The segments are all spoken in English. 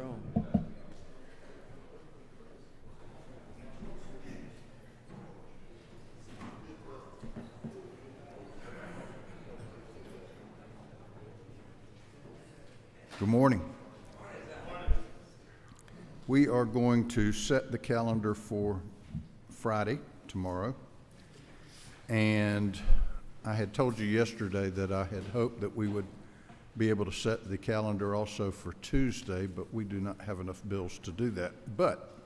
row. Good morning. We are going to set the calendar for Friday, tomorrow. And I had told you yesterday that I had hoped that we would be able to set the calendar also for Tuesday, but we do not have enough bills to do that. But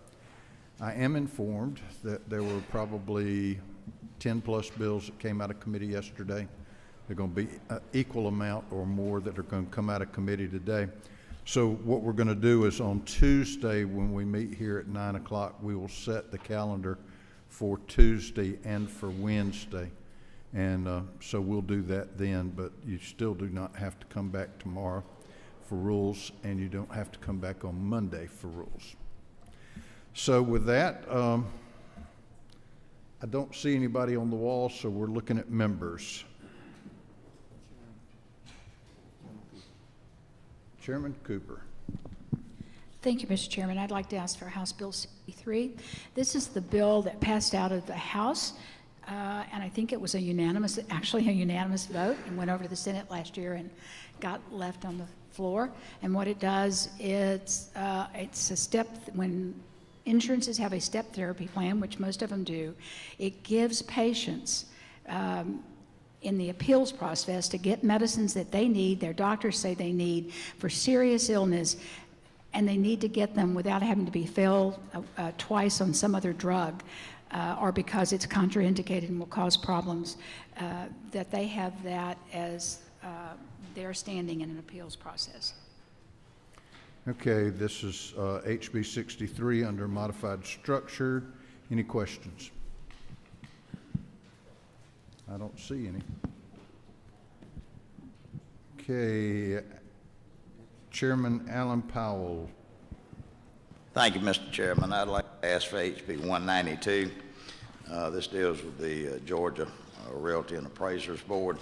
I am informed that there were probably 10 plus bills that came out of committee yesterday. They're going to be an equal amount or more that are going to come out of committee today. So what we're going to do is on Tuesday when we meet here at 9 o'clock, we will set the calendar for Tuesday and for Wednesday. And so we'll do that then, but you still do not have to come back tomorrow for rules, and you don't have to come back on Monday for rules. So with that, I don't see anybody on the wall, so we're looking at members. Chairman Cooper. Thank you, Mr. Chairman. I'd like to ask for House Bill 63. This is the bill that passed out of the House, and I think it was actually a unanimous vote, and went over to the Senate last year and got left on the floor. And what it does is it's a step, when insurances have a step therapy plan, which most of them do, it gives patients in the appeals process to get medicines that they need, their doctors say they need for serious illness, and they need to get them without having to be failed twice on some other drug, or because it's contraindicated and will cause problems, that they have that as their standing in an appeals process. Okay, this is HB 63 under modified structure. Any questions? I don't see any. Okay, Chairman Alan Powell. Thank you, Mr. Chairman. I'd like to ask for HB 192. This deals with the Georgia Realty and Appraisers Board.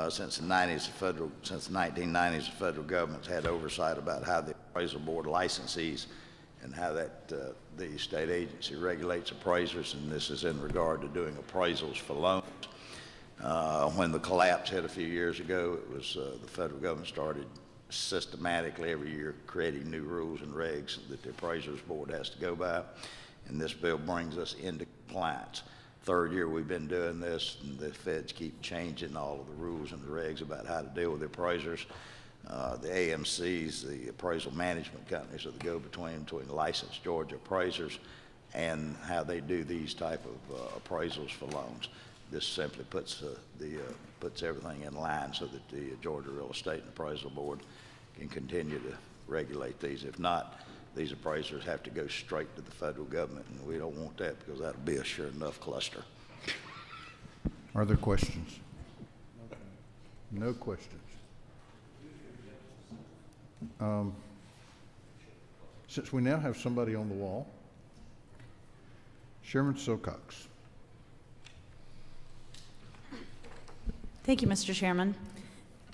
Since the 1990s, the federal government's had oversight about how the appraisal board licensees and how that the state agency regulates appraisers, and this is in regard to doing appraisals for loans. When the collapse hit a few years ago, it was the federal government started systematically every year creating new rules and regs that the appraisers board has to go by, and this bill brings us into compliance. Third year we've been doing this, and the feds keep changing all of the rules and the regs about how to deal with the appraisers. The AMCs, the appraisal management companies, are the go-between between licensed Georgia appraisers and how they do these type of appraisals for loans. This simply puts everything in line so that the Georgia Real Estate and Appraisal Board can continue to regulate these. If not, these appraisers have to go straight to the federal government, and we don't want that because that'll be a sure enough cluster. Are there questions? No questions. Since we now have somebody on the wall, Chairman Silcox. Thank you, Mr. Chairman.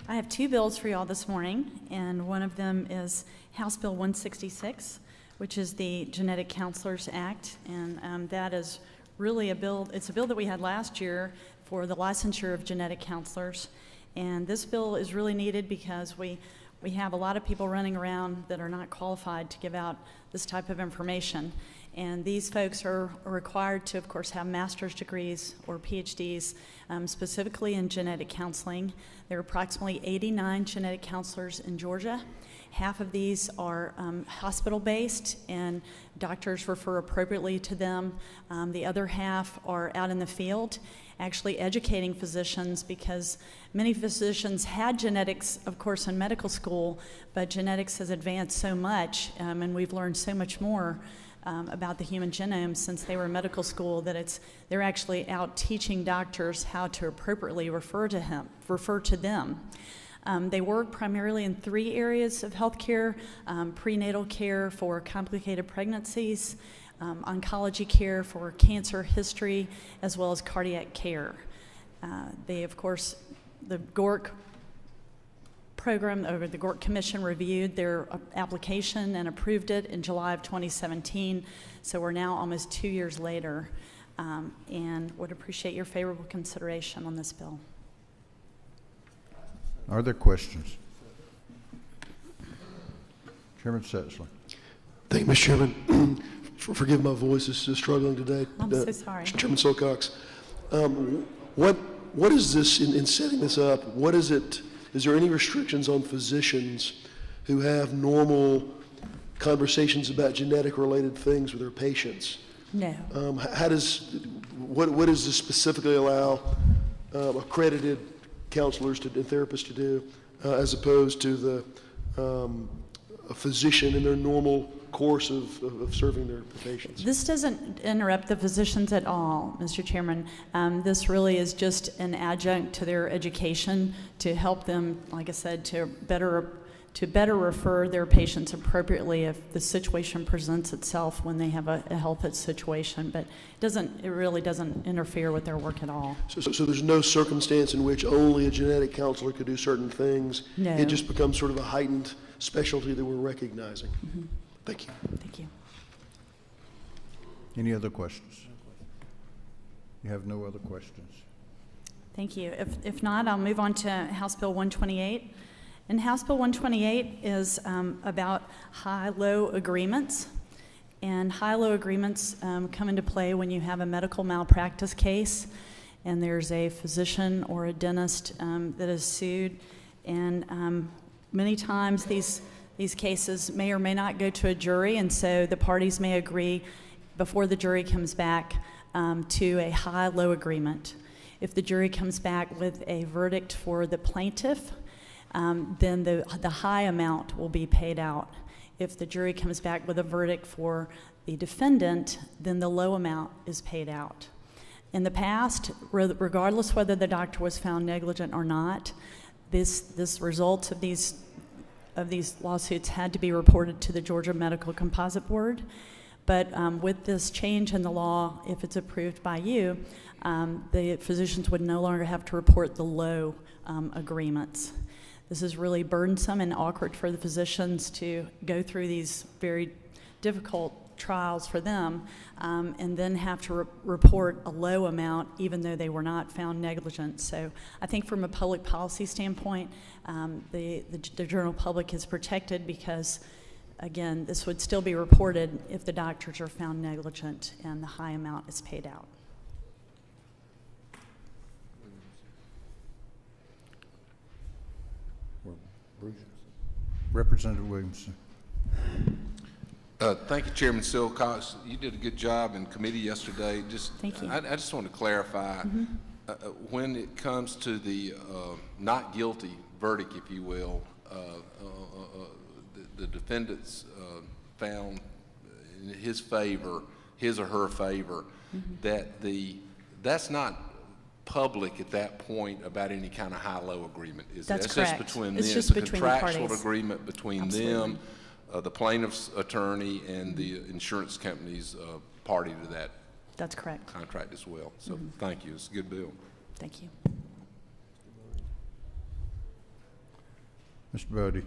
I have two bills for you all this morning, and one of them is House Bill 166, which is the Genetic Counselors Act, and that is really it's a bill that we had last year for the licensure of genetic counselors, and this bill is really needed because we have a lot of people running around that are not qualified to give out this type of information. And these folks are required to, of course, have master's degrees or PhDs, specifically in genetic counseling. There are approximately 89 genetic counselors in Georgia. Half of these are hospital-based, and doctors refer appropriately to them. The other half are out in the field, actually educating physicians, because many physicians had genetics, of course, in medical school, but genetics has advanced so much, and we've learned so much more about the human genome since they were in medical school that they're actually out teaching doctors how to appropriately refer to them. They work primarily in three areas of healthcare: prenatal care for complicated pregnancies, oncology care for cancer history, as well as cardiac care. They, of course, the GORC program, or the Gort Commission reviewed their application and approved it in July of 2017. So we're now almost 2 years later, and would appreciate your favorable consideration on this bill. Are there questions? Chairman Setzler. Thank you, Mr. Chairman. Forgive my voice is struggling today. I'm so sorry. Chairman Silcox, what is this, in setting this up, what is it, is there any restrictions on physicians who have normal conversations about genetic-related things with their patients? No. How does, what does this specifically allow accredited counselors and therapists to do, as opposed to a physician in their normal course of serving their patients? This doesn't interrupt the physicians at all, Mr. Chairman. This really is just an adjunct to their education to help them, like I said, to better refer their patients appropriately if the situation presents itself when they have a health situation. But it really doesn't interfere with their work at all. So there's no circumstance in which only a genetic counselor could do certain things? No. It just becomes sort of a heightened specialty that we're recognizing? Mm-hmm. Thank you. Thank you. Any other questions? You have no other questions? Thank you. If not, I'll move on to House Bill 128. And House Bill 128 is about high-low agreements. And high-low agreements come into play when you have a medical malpractice case and there's a physician or a dentist that is sued. And many times these cases may or may not go to a jury, and so the parties may agree before the jury comes back to a high-low agreement. If the jury comes back with a verdict for the plaintiff, then the high amount will be paid out. If the jury comes back with a verdict for the defendant, then the low amount is paid out. In the past, regardless whether the doctor was found negligent or not, this results of these lawsuits had to be reported to the Georgia Medical Composite Board. But with this change in the law, if it's approved by you, the physicians would no longer have to report the low agreements. This is really burdensome and awkward for the physicians to go through these very difficult trials for them and then have to report a low amount even though they were not found negligent. So I think from a public policy standpoint, the general public is protected because, again, this would still be reported if the doctors are found negligent and the high amount is paid out. Representative Williamson. Thank you, Chairman Silcox. You did a good job in committee yesterday. Thank you. I just want to clarify, when it comes to the not guilty verdict, if you will, the defendant's found in his favor, his or her favor, that's not public at that point about any kind of high-low agreement, is it? That's That's correct. just between It's them. just It's a between the contractual parties. agreement between Absolutely. them, the plaintiff's attorney, and the insurance company's party to that That's correct. contract as well. So thank you. It's a good bill. Thank you. Mr. Bodie.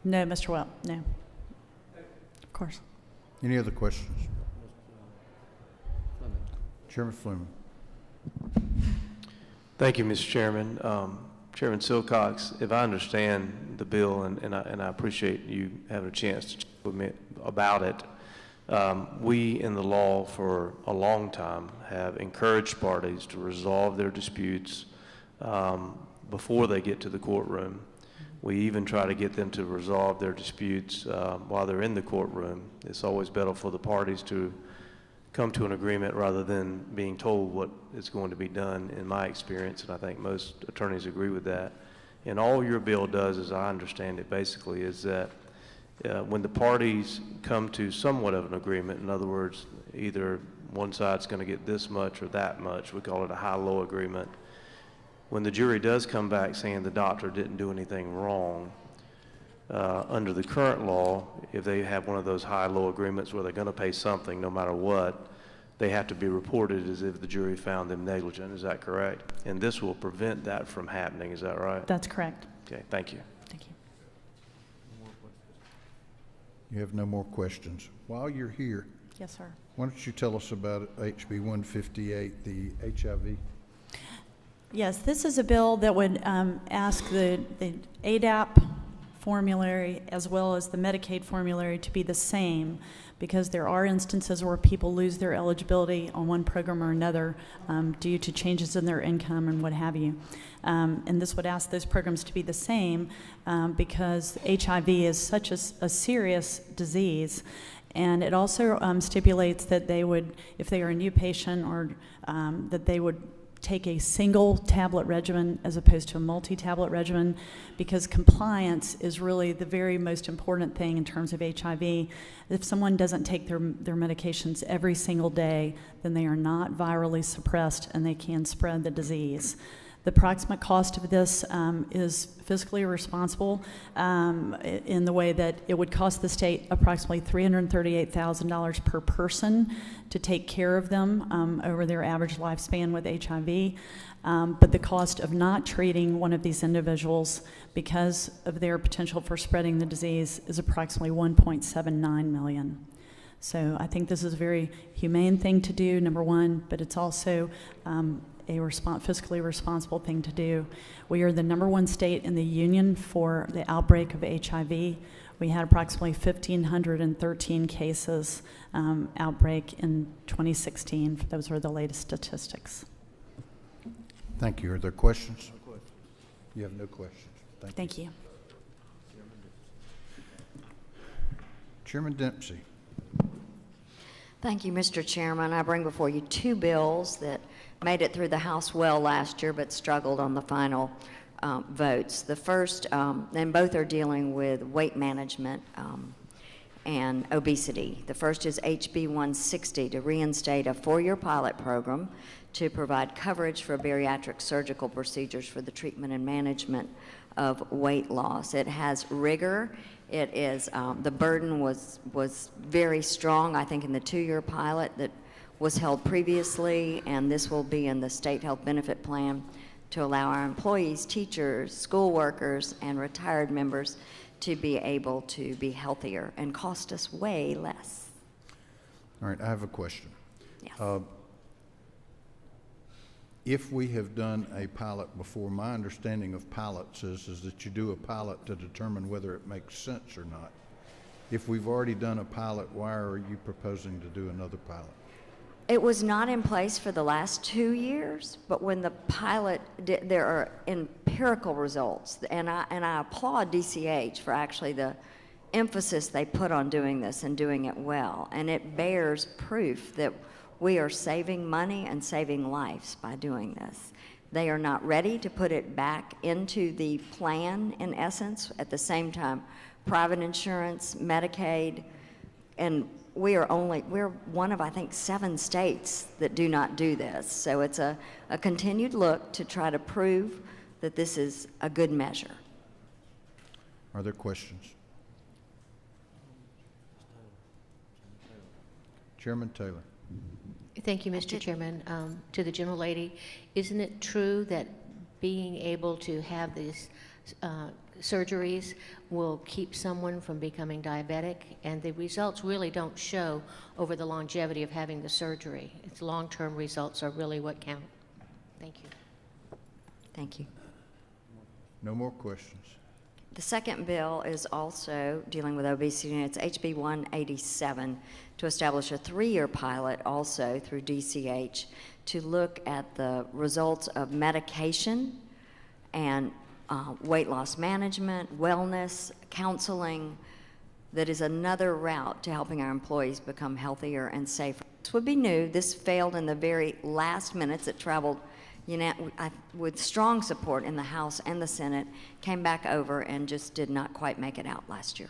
No, Mr. Welp, no. Of course. Any other questions? Chairman Fleming. Thank you, Mr. Chairman. Chairman Silcox, if I understand the bill, and I appreciate you having a chance to talk with me about it, we in the law for a long time have encouraged parties to resolve their disputes before they get to the courtroom. We even try to get them to resolve their disputes while they're in the courtroom. It's always better for the parties to come to an agreement rather than being told what is going to be done, in my experience, and I think most attorneys agree with that. And all your bill does, as I understand it, basically, is that when the parties come to somewhat of an agreement, in other words, either one side's going to get this much or that much, we call it a high-low agreement. When the jury does come back saying the doctor didn't do anything wrong, Under the current law, if they have one of those high-low agreements where they're going to pay something no matter what, they have to be reported as if the jury found them negligent. Is that correct? And this will prevent that from happening. Is that right? That's correct. Okay, thank you. Thank you. You have no more questions. While you're here, Yes, sir. why don't you tell us about HB 158, the HIV? Yes, this is a bill that would ask the ADAP formulary as well as the Medicaid formulary to be the same, because there are instances where people lose their eligibility on one program or another due to changes in their income and what have you. And this would ask those programs to be the same because HIV is such a serious disease. And it also stipulates that they would, if they are a new patient, or that they would take a single tablet regimen as opposed to a multi-tablet regimen, because compliance is really the very most important thing in terms of HIV. If someone doesn't take their medications every single day, then they are not virally suppressed and they can spread the disease. The approximate cost of this is fiscally responsible in the way that it would cost the state approximately $338,000 per person to take care of them over their average lifespan with HIV. But the cost of not treating one of these individuals because of their potential for spreading the disease is approximately $1.79 million. So I think this is a very humane thing to do, number one, but it's also a fiscally responsible thing to do. We are the #1 state in the union for the outbreak of HIV. We had approximately 1,513 cases outbreak in 2016. Those are the latest statistics. Thank you. Are there questions? No questions. You have no questions. Thank you. Chairman Dempsey. Thank you, Mr. Chairman. I bring before you two bills that made it through the House well last year but struggled on the final votes. The first, and both are dealing with weight management and obesity. The first is HB 160 to reinstate a 4-year pilot program to provide coverage for bariatric surgical procedures for the treatment and management of weight loss. It has rigor. It is, the burden was very strong, I think, in the 2-year pilot that was held previously, and this will be in the state health benefit plan to allow our employees, teachers, school workers, and retired members to be able to be healthier and cost us way less. All right, I have a question. Yes. If we have done a pilot before, my understanding of pilots is that you do a pilot to determine whether it makes sense or not. If we've already done a pilot, why are you proposing to do another pilot? It was not in place for the last 2 years, but when the pilot did, there are empirical results, and I applaud DCH for actually the emphasis they put on doing this and doing it well, and it bears proof that we are saving money and saving lives by doing this. They are not ready to put it back into the plan, in essence. At the same time, private insurance, Medicaid, and we're one of, I think, 7 states that do not do this. So it's a continued look to try to prove that this is a good measure. Are there questions? Chairman Taylor. Thank you, Mr. Chairman. To the gentle lady, isn't it true that being able to have these surgeries will keep someone from becoming diabetic? And the results really don't show over the longevity of having the surgery. Its long-term results are really what count. Thank you. Thank you. No more questions. The second bill is also dealing with obesity, and it's HB 187 to establish a 3-year pilot also through DCH to look at the results of medication and weight loss management, wellness, counseling. That is another route to helping our employees become healthier and safer. This would be new. This failed in the very last minutes. It traveled with strong support in the House and the Senate, came back over and just did not quite make it out last year.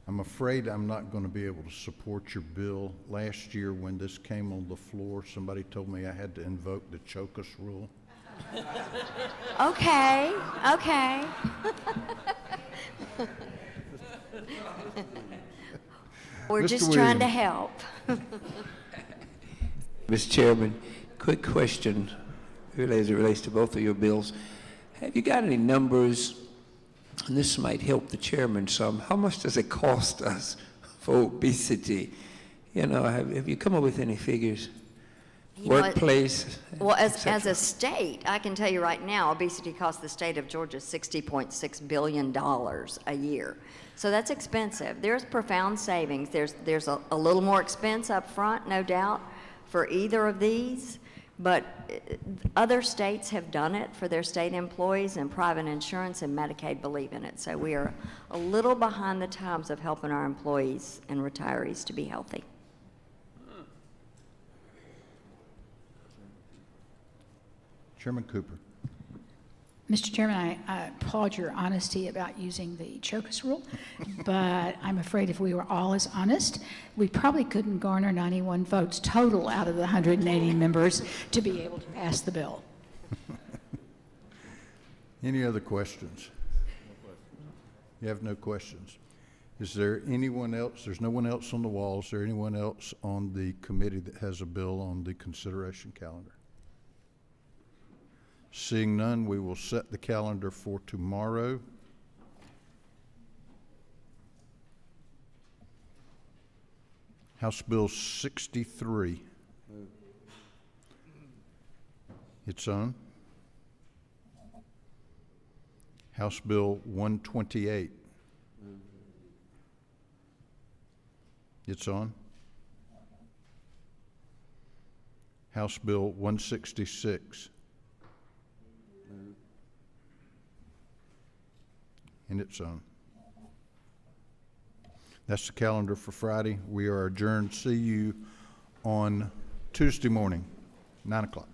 I'm afraid I'm not going to be able to support your bill. Last year when this came on the floor, somebody told me I had to invoke the choke us rule. Okay, okay. We're Mr. just trying to Williams. help. Mr. Chairman, quick question as it relates to both of your bills. Have you got any numbers, and this might help the chairman some, how much does it cost us for obesity? You know, have you come up with any figures? You know what? Workplace? Well, et as cetera? a state, I can tell you right now, obesity costs the state of Georgia $60.6 billion a year. So that's expensive. There's profound savings. There's a little more expense up front, no doubt, for either of these, but other states have done it for their state employees, and private insurance and Medicaid believe in it. So we are a little behind the times of helping our employees and retirees to be healthy. Chairman Cooper. Mr. Chairman, I applaud your honesty about using the Chocus rule, but I'm afraid if we were all as honest, we probably couldn't garner 91 votes total out of the 180 members to be able to pass the bill. Any other questions? You have no questions. Is there anyone else? There's no one else on the wall. Is there anyone else on the committee that has a bill on the consideration calendar? Seeing none, we will set the calendar for tomorrow. House Bill 63. It's on. House Bill 128. It's on. House Bill 166. And it's on. That's the calendar for Friday. We are adjourned. See you on Tuesday morning, 9 o'clock.